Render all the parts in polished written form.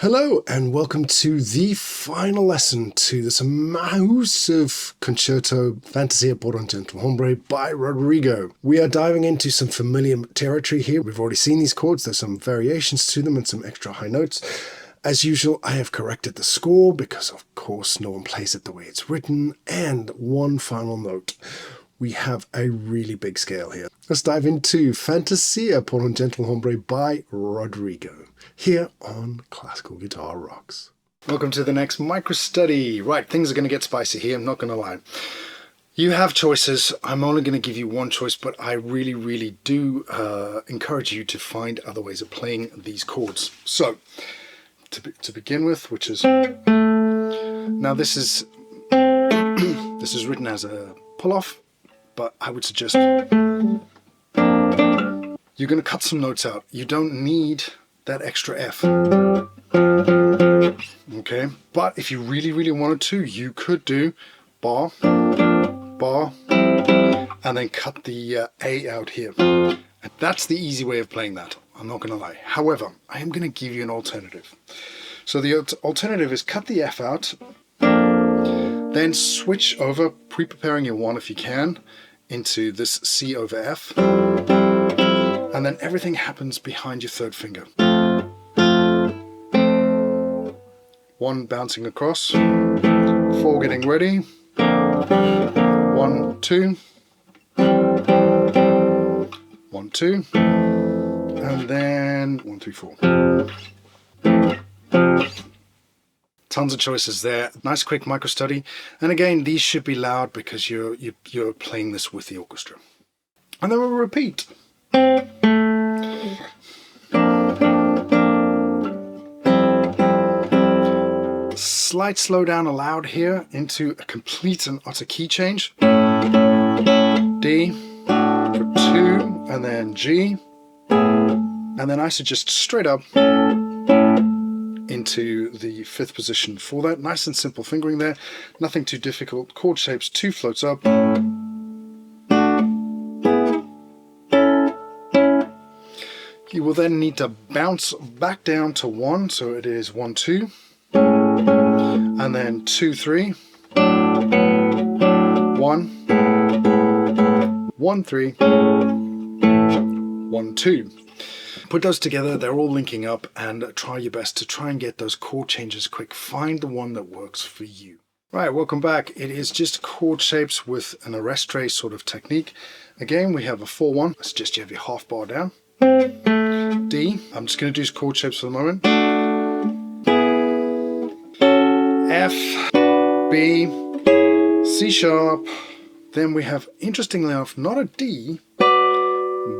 Hello and welcome to the final lesson to this massive concerto Fantasia Concert by Rodrigo. We are diving into some familiar territory here. We've already seen these chords, there's some variations to them and some extra high notes. As usual, I have corrected the score because of course no one plays it the way it's written. And one final note. We have a really big scale here. Let's dive into Fantasia Concert by Rodrigo here on Classical Guitar Rocks. Welcome to the next micro study. Right, things are going to get spicy here, I'm not going to lie. You have choices. I'm only going to give you one choice, but I really do encourage you to find other ways of playing these chords. So, to begin with, which is... Now this is written as a pull-off, but I would suggest you're going to cut some notes out. You don't need that extra F. Okay, but if you really wanted to, you could do bar, bar, and then cut the A out here. And that's the easy way of playing that. I'm not going to lie. However, I am going to give you an alternative. So the alternative is cut the F out, then switch over, pre-preparing your one if you can, into this C over F, and then everything happens behind your third finger. One bouncing across, four getting ready, 1, 2, 1, 2, and then 1, 3, 4. Tons of choices there. Nice quick micro study. And again, these should be loud because you're playing this with the orchestra. And then we'll repeat. Slight slowdown allowed here into a complete and utter key change. D for 2 and then G. And then I suggest straight up into the 5th position for that. Nice and simple fingering there, nothing too difficult. Chord shapes, 2 floats up. You will then need to bounce back down to 1, so it is 1, 2, and then 2, 3, 1, 1, 3, 1, 2. Put those together, they're all linking up, and try your best to try and get those chord changes quick. Find the one that works for you. Right, welcome back. It is just chord shapes with an arrestre sort of technique. Again, we have a 4-1. I suggest you have your half bar down. D. I'm just going to do chord shapes for the moment. F, B, C sharp. Then we have, interestingly enough, not a D,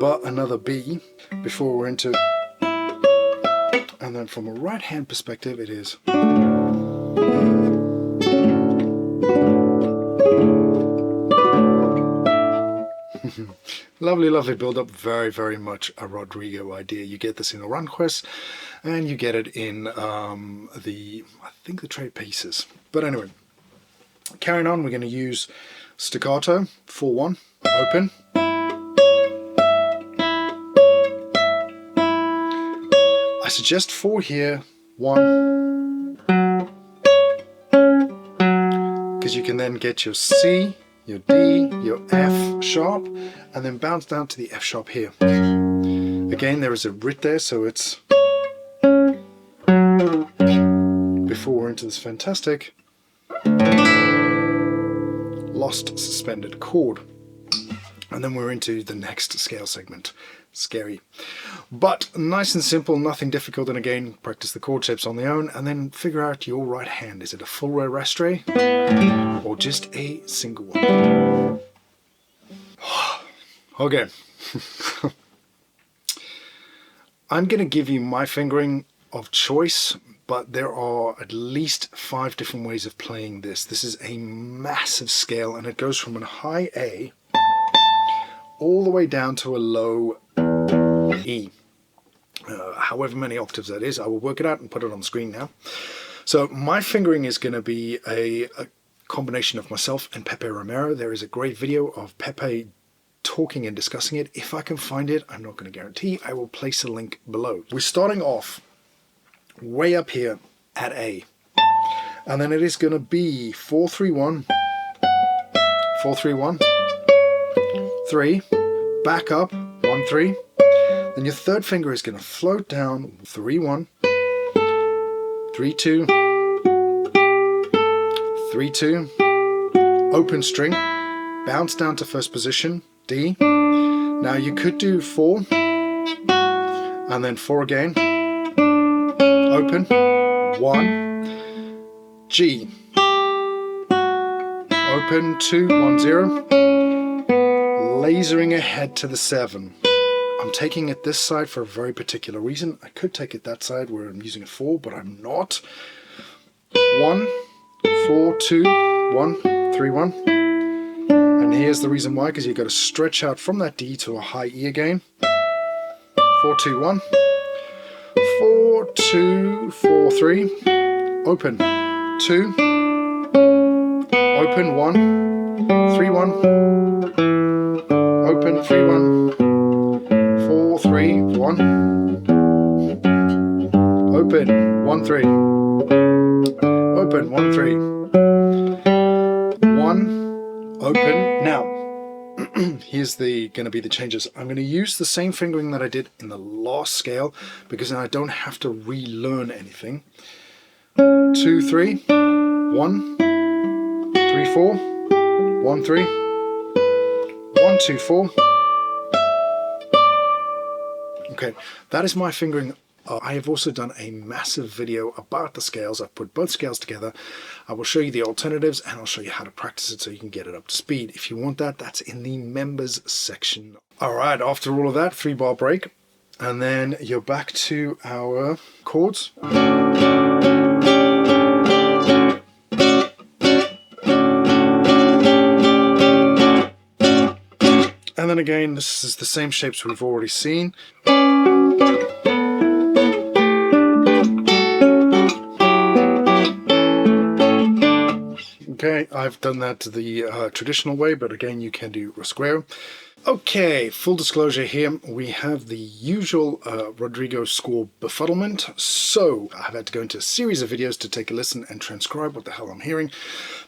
but another B before we're into, and then from a right hand perspective it is lovely build up. Very much a Rodrigo idea. You get this in Aranjuez and you get it in I think the trade pieces. But anyway, carrying on, we're going to use staccato 4-1 open. I suggest 4 here, 1, because you can then get your C, your D, your F sharp, and then bounce down to the F sharp here. Again, there is a writ there, so it's before we're into this fantastic lost suspended chord. And then we're into the next scale segment. Scary. But nice and simple, nothing difficult. And again, practice the chord shapes on the own and then figure out your right hand. Is it a full arrestre or just a single one? Okay. I'm going to give you my fingering of choice, but there are at least 5 different ways of playing this. This is a massive scale and it goes from a high A all the way down to a low E. However many octaves that is, I will work it out and put it on the screen now. So my fingering is going to be a combination of myself and Pepe Romero. There is a great video of Pepe talking and discussing it. If I can find it, I'm not going to guarantee, I will place a link below. We're starting off way up here at A. And then it is going to be 4, 3, 1, 4, 3, 1, 3, back up, 1, 3. Then your third finger is going to float down, 3, 1, 3, 2, 3, 2, open string, bounce down to first position, D. Now you could do 4, and then 4 again, open, 1, G, open, 2, 1, 0, lasering ahead to the 7. I'm taking it this side for a very particular reason. I could take it that side where I'm using a 4, but I'm not. 1, 4, 2, 1, 3, 1. And here's the reason why, because you've got to stretch out from that D to a high E again. 4, 2, 1. 4, 2, 4, 3. Open. 2. Open. 1. 3, 1. Open. 3, 1. 4, 3, 1. Open. 1, 3. Open. 1, 3. 1. Open. Now, here's going to be the changes. I'm going to use the same fingering that I did in the last scale, because then I don't have to relearn anything. 2, 3, 1, 3, 4, 1, 3, 1, 2, 4. Okay, that is my fingering. I have also done a massive video about the scales. I've put both scales together. I will show you the alternatives, and I'll show you how to practice it so you can get it up to speed. If you want that, that's in the members section. All right, after all of that, 3-bar break, and then you're back to our chords. And then again, this is the same shapes we've already seen. Okay, I've done that the traditional way, but again, you can do Rosquero. Okay, full disclosure here, we have the usual Rodrigo score befuddlement, so I've had to go into a series of videos to take a listen and transcribe what the hell I'm hearing,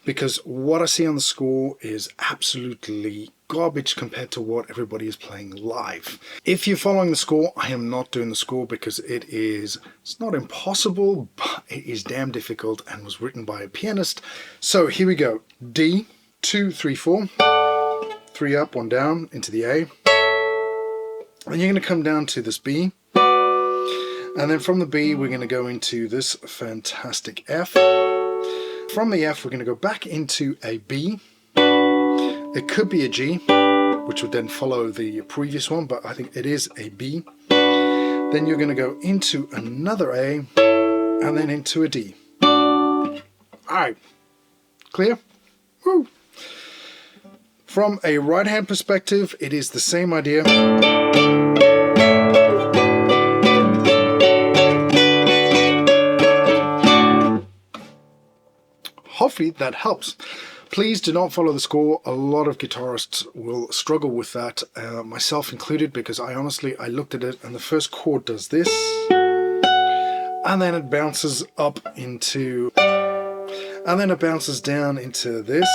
because what I see on the score is absolutely garbage compared to what everybody is playing live. If you're following the score, I am not doing the score because it's not impossible, but it is damn difficult and was written by a pianist. So here we go. D, 2, 3, 4. 3 up, 1 down into the A. And you're going to come down to this B. And then from the B, we're going to go into this fantastic F. From the F, we're going to go back into a B. It could be a G, which would then follow the previous one, but I think it is a B. Then you're going to go into another A, and then into a D. Alright, clear? Woo! From a right hand perspective, it is the same idea. Hopefully that helps. Please do not follow the score. A lot of guitarists will struggle with that, myself included, because I looked at it and the first chord does this, and then it bounces up into, and then it bounces down into this,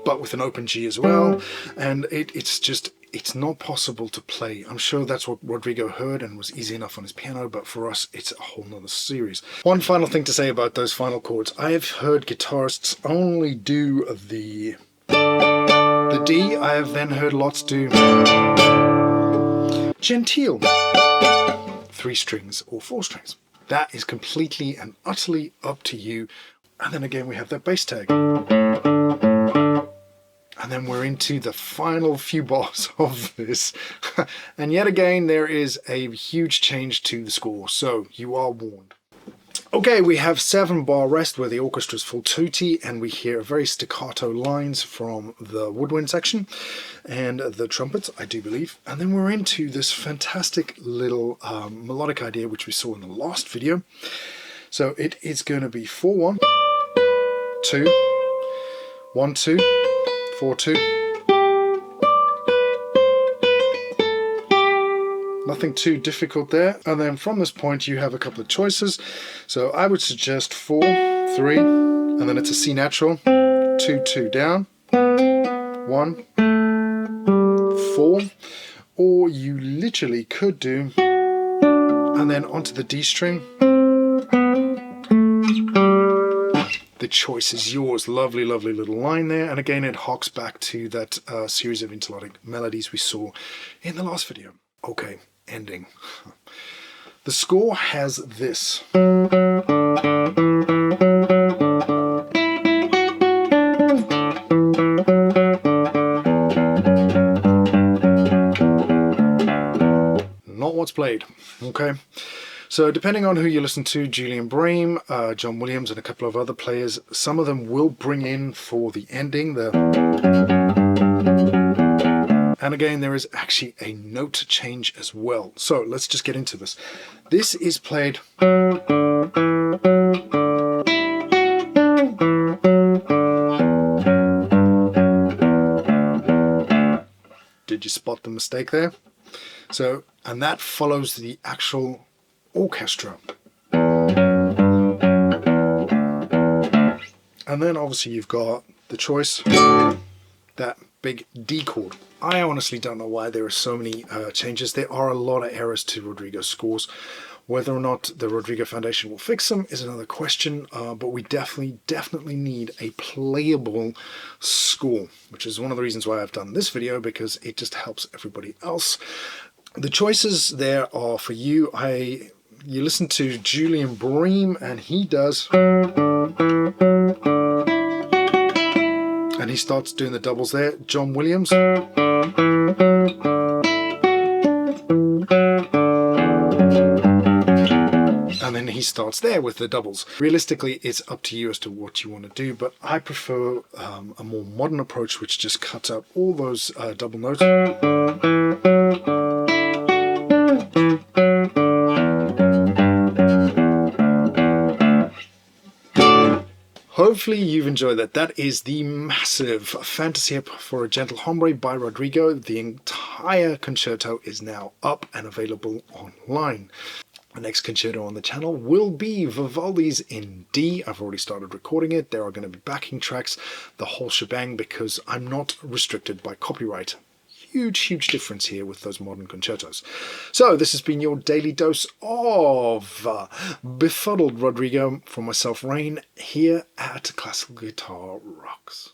but with an open G as well, and it's not possible to play. I'm sure that's what Rodrigo heard and was easy enough on his piano, but for us it's a whole nother series. One final thing to say about those final chords. I have heard guitarists only do the D. I have then heard lots do genteel, 3 strings or 4 strings. That is completely and utterly up to you. And then again we have that bass tag. And then we're into the final few bars of this. And yet again, there is a huge change to the score, so you are warned. Okay, we have 7-bar rest where the orchestra's full tutti, and we hear very staccato lines from the woodwind section and the trumpets, I do believe. And then we're into this fantastic little melodic idea which we saw in the last video. So it is going to be 4-1, 2, 1, 2, 4, 2, Nothing too difficult there. And then from this point you have a couple of choices. So I would suggest 4, 3, and then it's a C natural, 2, 2 down, 1, 4, or you literally could do, and then onto the D string. The choice is yours. Lovely, lovely little line there. And again, it harks back to that series of interlodic melodies we saw in the last video. Okay, ending. The score has this. Not what's played, okay? So depending on who you listen to, Julian, Bream, John Williams and a couple of other players, some of them will bring in for the ending and again there is actually a note change as well. So let's just get into this. This is played Did you spot the mistake there? So, and that follows the actual orchestra. And then obviously you've got the choice, that big D chord. I honestly don't know why there are so many changes. There are a lot of errors to Rodrigo's scores. Whether or not the Rodrigo Foundation will fix them is another question, but we definitely need a playable score, which is one of the reasons why I've done this video, because it just helps everybody else. The choices there are for you. You listen to Julian Bream and he does, and he starts doing the doubles there. John Williams, and then he starts there with the doubles. Realistically, it's up to you as to what you want to do, but I prefer a more modern approach which just cuts out all those double notes. Hopefully you've enjoyed that. That is the massive Fantasia for a Gentilhombre by Rodrigo. The entire concerto is now up and available online. The next concerto on the channel will be Vivaldi's in D. I've already started recording it. There are going to be backing tracks, the whole shebang, because I'm not restricted by copyright. Huge difference here with those modern concertos. So this has been your daily dose of befuddled Rodrigo from myself, Rain, here at Classical Guitar Rocks.